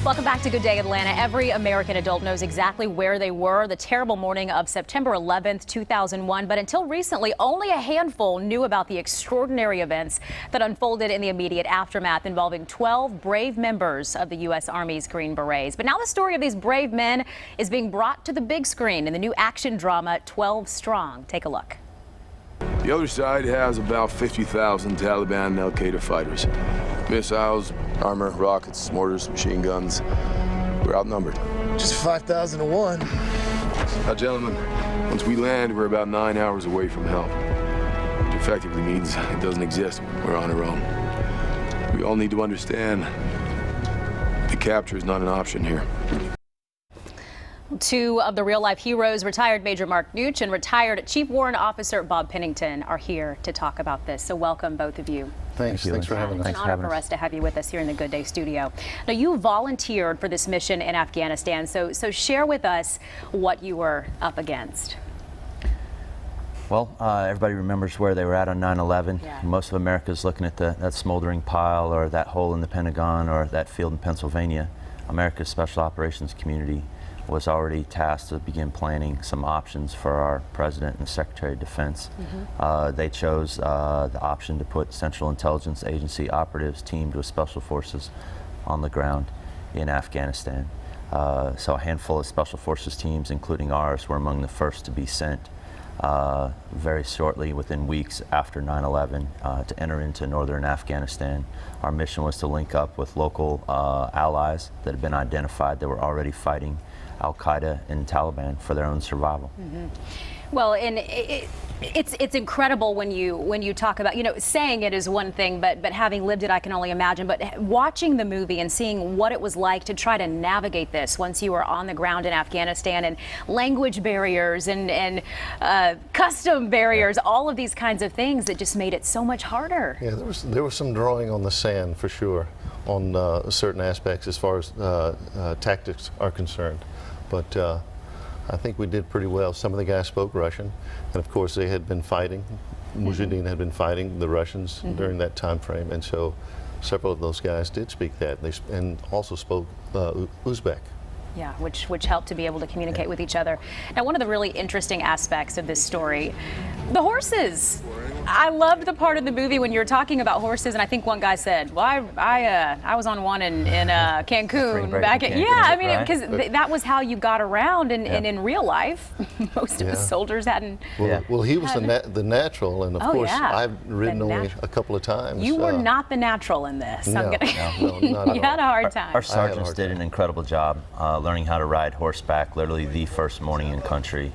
Welcome back to Good Day Atlanta. Every American adult knows exactly where they were the terrible morning of September 11th, 2001. But until recently, only a handful knew about the extraordinary events that unfolded in the immediate aftermath involving 12 brave members of the U.S. Army's Green Berets. But now the story of these brave men is being brought to the big screen in the new action drama 12 Strong. Take a look. The other side has about 50,000 Taliban and Al-Qaeda fighters. Missiles, armor, rockets, mortars, machine guns. We're outnumbered. Just 5,000 to 1. Now, gentlemen, once we land, we're about 9 hours away from help. Which effectively means it doesn't exist. We're on our own. We all need to understand the capture is not an option here. Two of the real-life heroes, retired Major Mark Mooch and retired Chief Warrant Officer Bob Pennington, are here to talk about this. So welcome, both of you. Thanks for having us. It's an honor for us to have you with us here in the Good Day studio. Now, you volunteered for this mission in Afghanistan, so share with us what you were up against. Well, everybody remembers where they were at on 9/11. Yeah. Most of America's looking at that smoldering pile or that hole in the Pentagon or that field in Pennsylvania. America's Special Operations community was already tasked to begin planning some options for our President and Secretary of Defense. They chose the option to put Central Intelligence Agency operatives teamed with Special Forces on the ground in Afghanistan. So a handful of Special Forces teams, including ours, were among the first to be sent very shortly, within weeks after 9/11, to enter into northern Afghanistan. Our mission was to link up with local allies that had been identified that were already fighting Al-Qaeda and Taliban for their own survival. Well, and it's incredible when you talk about, saying it is one thing, but having lived it, I can only imagine. But watching the movie and seeing what it was like to try to navigate this once you were on the ground in Afghanistan, and language barriers and custom barriers, all of these kinds of things that just made it so much harder. Yeah, there was some drawing on the sand for sure on certain aspects as far as tactics are concerned. But I think we did pretty well. Some of the guys spoke Russian, and of course they had been fighting. Mujahideen had been fighting the Russians during that time frame, and so several of those guys did speak that, and also spoke Uzbek. Yeah, which helped to be able to communicate with each other. Now, one of the really interesting aspects of this story, the horses. I loved the part of the movie when you were talking about horses, and I think one guy said, "Well, I was on one in Cancun back at." Yeah, I mean, because that was how you got around, and in real life, most of the soldiers hadn't. Well, he was the natural, and of course, I've ridden only a couple of times. You were not the natural in this. No, not at you had a hard time. Our sergeants did an incredible job learning how to ride horseback literally the first morning in country.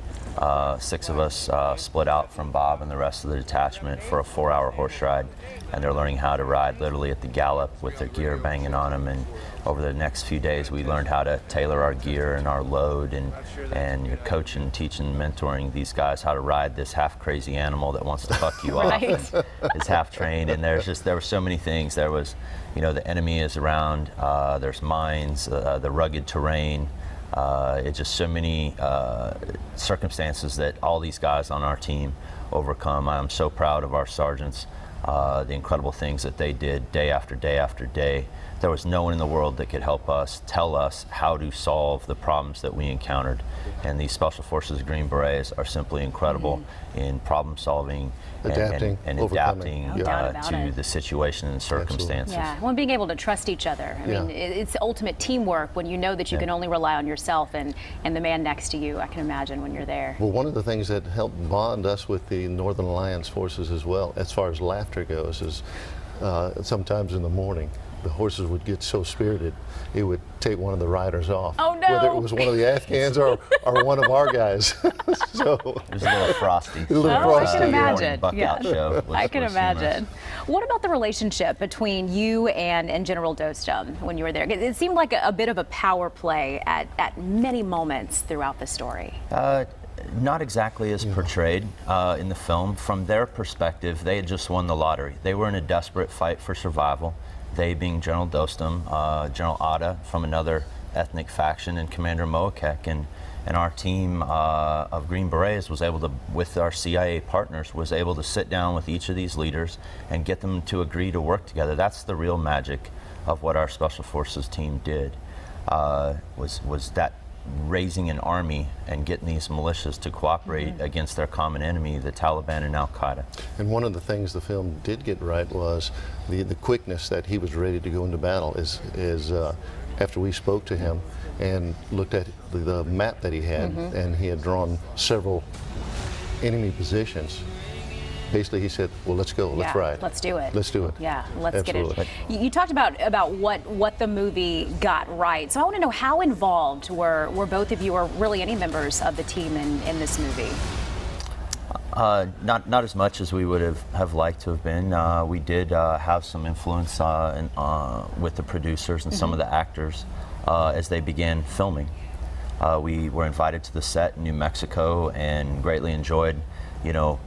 6 of us split out from Bob and the rest of the detachment for a 4-hour horse ride, and they're learning how to ride literally at the gallop with their gear banging on them. And over the next few days, we learned how to tailor our gear and our load, and you're coaching, teaching, mentoring these guys how to ride this half crazy animal that wants to fuck you up. And is half trained, and there were so many things. There was, the enemy is around. There's mines, the rugged terrain. It's just so many circumstances that all these guys on our team overcome. I'm so proud of our sergeants, the incredible things that they did day after day after day. There was no one in the world that could help us, tell us how to solve the problems that we encountered. And these Special Forces Green Berets are simply incredible in problem solving and adapting to the situation and circumstances. Yeah, well, being able to trust each other. I mean, it's ultimate teamwork when you know that you can only rely on yourself and the man next to you, I can imagine, when you're there. Well, one of the things that helped bond us with the Northern Alliance forces as well, as far as laughter goes, is sometimes in the morning, the horses would get so spirited, it would take one of the riders off. Oh, no. Whether it was one of the Afghans or one of our guys. So it was a little frosty. I can imagine. I can imagine. What about the relationship between you and General Dostum when you were there? It seemed like a bit of a power play at many moments throughout the story. Not exactly as portrayed in the film. From their perspective, they had just won the lottery. They were in a desperate fight for survival. They being General Dostum, General Atta from another ethnic faction, and Commander Moakek, and our team of Green Berets was able to, with our CIA partners, was able to sit down with each of these leaders and get them to agree to work together. That's the real magic of what our Special Forces team did. was that raising an army and getting these militias to cooperate against their common enemy, the Taliban and Al-Qaeda. And one of the things the film did get right was the quickness that he was ready to go into battle. Is after we spoke to him and looked at the map that he had, and he had drawn several enemy positions. Basically, he said, well, let's go, let's ride. Let's do it. Let's do it. Yeah, let's get Absolutely. it. You talked about what the movie got right. So I want to know, how involved were both of you, or really any members of the team in this movie? Not as much as we would have liked to have been. We did have some influence with the producers and some of the actors as they began filming. We were invited to the set in New Mexico and greatly enjoyed,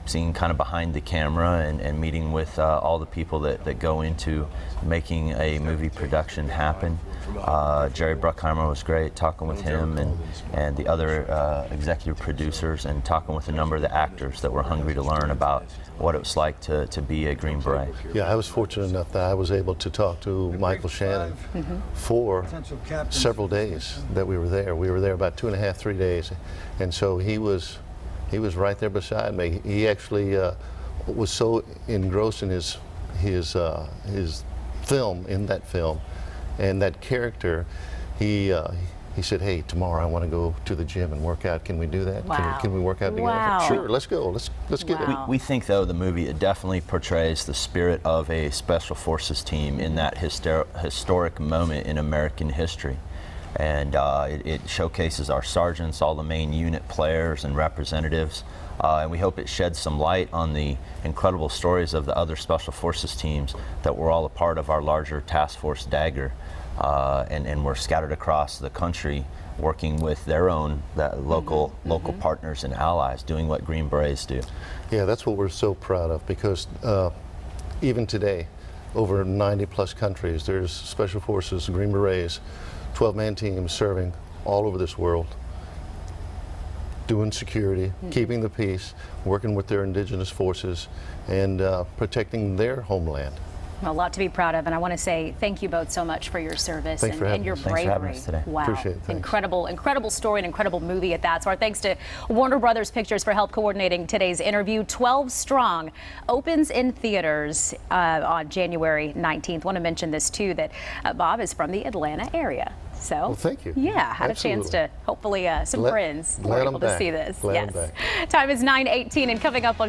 seeing kind of behind the camera and meeting with all the people that go into making a movie production happen. Jerry Bruckheimer was great, talking with him and the other executive producers, and talking with a number of the actors that were hungry to learn about what it was like to be a Green Beret. Yeah, I was fortunate enough that I was able to talk to Michael Shannon for several days that we were there. We were there about 2.5, 3 days, and so he was right there beside me. He actually was so engrossed in his film, and that character. He said, "Hey, tomorrow I want to go to the gym and work out. Can we do that? Wow. Can we work out together?" Wow. Sure, let's go. Let's get it. We think, though, the movie, it definitely portrays the spirit of a special forces team in that historic moment in American history. And it showcases our sergeants, all the main unit players and representatives. And we hope it sheds some light on the incredible stories of the other special forces teams that were all a part of our larger task force Dagger. And were scattered across the country, working with their own local partners and allies, doing what Green Berets do. Yeah, that's what we're so proud of, because even today, over 90 plus countries, there's special forces, Green Berets, 12-man teams serving all over this world, doing security, keeping the peace, working with their indigenous forces, and protecting their homeland. A lot to be proud of, and I want to say thank you both so much for your service and your bravery. Thanks for having us today. Wow, Appreciate it. incredible story, and incredible movie at that. So our thanks to Warner Brothers Pictures for help coordinating today's interview. 12 Strong opens in theaters on January 19th. Want to mention this too, that Bob is from the Atlanta area. So, well, thank you. Yeah, had a chance to hopefully some friends were able to see this. Glad I'm back. Time is 9:18, and coming up on